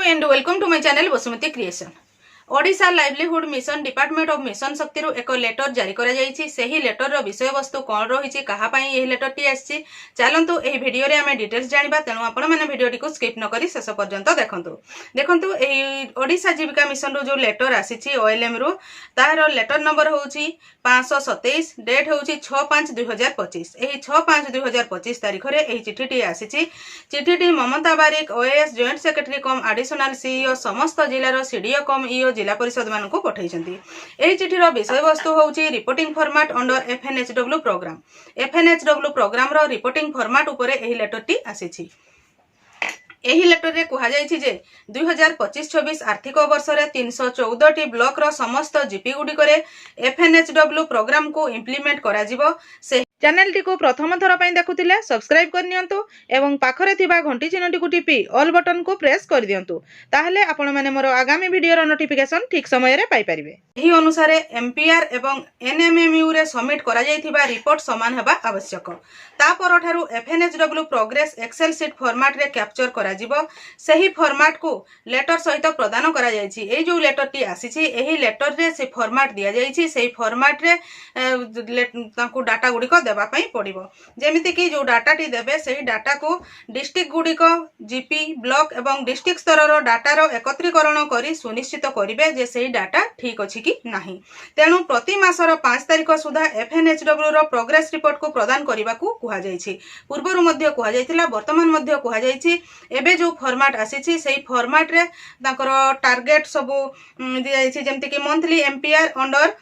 and welcome to my channel Basumati Creation. Odisha livelihood mission department of mission शक्ति एक letter जारी करा जायछि। सेही लेटर रो विषय वस्तु कोन रहिछि, कहा पई एही लेटर टी आछि, चलंतु एही वीडियो रे हमें डिटेल्स जानिबा। तेनु आपण माने वीडियो टी को स्किप न करी शेष पर्यंत देखंतु एही ओडिशा जीविका मिशन रो जो लेटर आसीछि ओएलएम रो, तार लेटर नंबर होछि 527, डेट होछि 6/5/2025। एही 6/5/2025 तारिख रे एही चिठी टी आसीछि। चिठी टी ममता बारिक ओएस जॉइंट सेक्रेटरी कम एडिशनल सीईओ समस्त जिल्ला रो सीडीओ कम ईओ जिला परिषद मान को पठाइछंती। एही चिठीर विषय वस्तु होउची reporting format under FNHW programme. FNHW programme रो रिपोर्टिंग फॉर्मेट उपरे एही लेटर टी आसीछि। एही लेटर रे कहा जायछि जे 2025-26 आर्थिक वर्ष रे 314 टी ब्लॉक रो समस्त जीपी गुडी करे एफएनएचडब्ल्यू प्रोग्राम को इंप्लीमेंट करा जिवो। से चैनल टी को प्रथम थर पई देखुतिले सब्सक्राइब कर नियंतु एवं पाखरे थिबा घंटी चिन्हटी को टिपी ऑल बटन को प्रेस कर दियंतु, ताहले आपण माने मोर आगामी वीडियो रो नोटिफिकेशन ठीक समय रे पाई परिबे। एही अनुसार एमपीआर एवं एनएमएमयू रे सबमिट करा जायथिबा रिपोर्ट समान हेबा आवश्यक। ता परठारु एफएनएचडब्ल्यू प्रोग्रेस एक्सेल शीट फॉर्मेट रे कैप्चर करा जिवो। सेही फॉर्मेट को लेटर सहित प्रदान करा जायछि। एही जो लेटर टी आसीछि एही लेटर रे से फॉर्मेट दिया जायछि। सेही फॉर्मेट रे तांको डाटा गुडी को देबा पई पड़िबो। जेमिति कि जो डाटा टी देबे सेही डाटा को डिस्ट्रिक्ट गुडी को जीपी ब्लॉक एवं डिस्ट्रिक्ट स्तर रो डाटा रो एकत्रीकरण करी सुनिश्चित करिवे जे सेही डाटा ठीक अछि कि नाही। तेनु प्रति मासर 5 तारिख सुधा एफएनएचडब्ल्यू रो प्रोग्रेस रिपोर्ट को प्रदान करिबा को कुहा जायछि। पूर्वरु मध्य कुहा जायतिला, वर्तमान मध्य कुहा जायछि। एबे जो फॉर्मेट आसीछि सेही फॉर्मेट रे ताकर टार्गेट सब दि जायछि, जेमिति कि monthly MPR under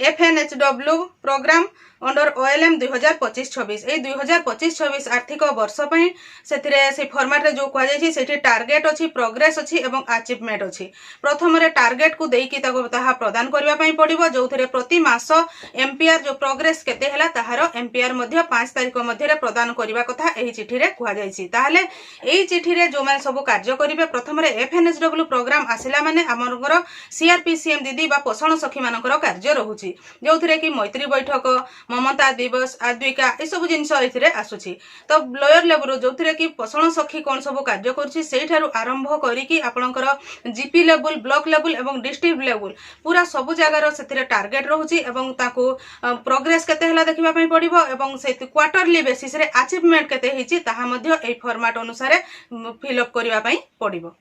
FNHW programme under OLM 2025-26 ए 2025-26 आर्थिक वर्ष पई सेथिरे से फॉर्मेट रे जो कुहा जायछि सेठी टार्गेट अछि, प्रोग्रेस अछि एवं अचीवमेंट अछि। प्रथम रे टार्गेट को देई कि ताहा प्रदान करबा पई पड़िबो, जोथरे प्रति मास एमपीआर जो प्रोग्रेस केते हला ताहार एमपीआर मध्य 5 तारिख मध्य रे प्रदान करबा कथा एही चिठी रे कुहा जायछि। ताहाले एही चिठी रे जो माने सब कार्य करिवे, प्रथम रे एफएनएचडब्ल्यू प्रोग्राम आसिला माने हमरगर सीआरपीसीएम दीदी बा पोषण सखी मानकर कार्य रहुछि, जोथरे कि मैत्री बैठक, ममता दिवस, आद्विका ए सब जिंस एथिरे आसुछि। तो लोअर लेवल जो थरे कि पोषण सखी कोन सब कार्य करछि सेही थारु आरंभ करी कि आपनकर जीपी लेवल, ब्लॉक लेवल एवं डिस्ट्रिक्ट लेवल पूरा सब जगार सेथिरे टार्गेट रहुछि एवं ताको प्रोग्रेस केते हला देखिबा पई पड़िबो एवं से क्वार्टरली बेसिस रे अचीवमेंट केते हिछि ताहा मध्य एई फॉर्मेट अनुसार फिल अप करिबा पई पड़िबो।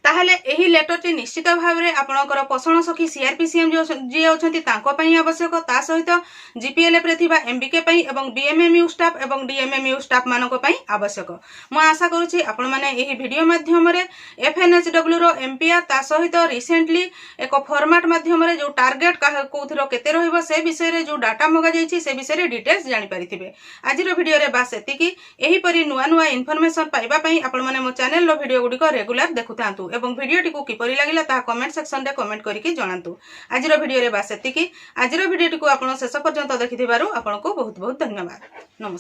ताहले एही लेटर टी निश्चित भाव में आपणकर पोषण सखी सीआरपीसीएम जो जी अछंती तांको पई आवश्यक, ता सहित जीपीएलएफ रे थिबा एमबीके पई एवं बीएमएमयू स्टाफ एवं डीएमएमयू स्टाफ मानको पई आवश्यक। मु आशा करूची आपण माने एही वीडियो माध्यम रे एफएनएचडब्ल्यू रो एमपीआर ता सहित रिसेंटली एक फॉर्मेट माध्यम रे जो टार्गेट कोथिरो केते रहइबो से विषय रे जो डाटा मगा जाईची से विषय रे डिटेल्स जानि परिथिबे। आजिरो वीडियो रे बास एतिकी। एही परी नुवा नुवा इन्फॉर्मेशन पाइबा पई आपण माने मो चैनल रो वीडियो गुडी को रेगुलर देखुथांतु एवं वीडियो टी को किपरि लागिला ता कमेंट सेक्शन रे कमेंट करिकि जणांतु। आजिरो वीडियो रे बास एतिकी। आजिरो वीडियो टी को आपण शेष पर्यंत देखिथिबारु आपण को बहुत बहुत धन्यवाद। नमस्कार।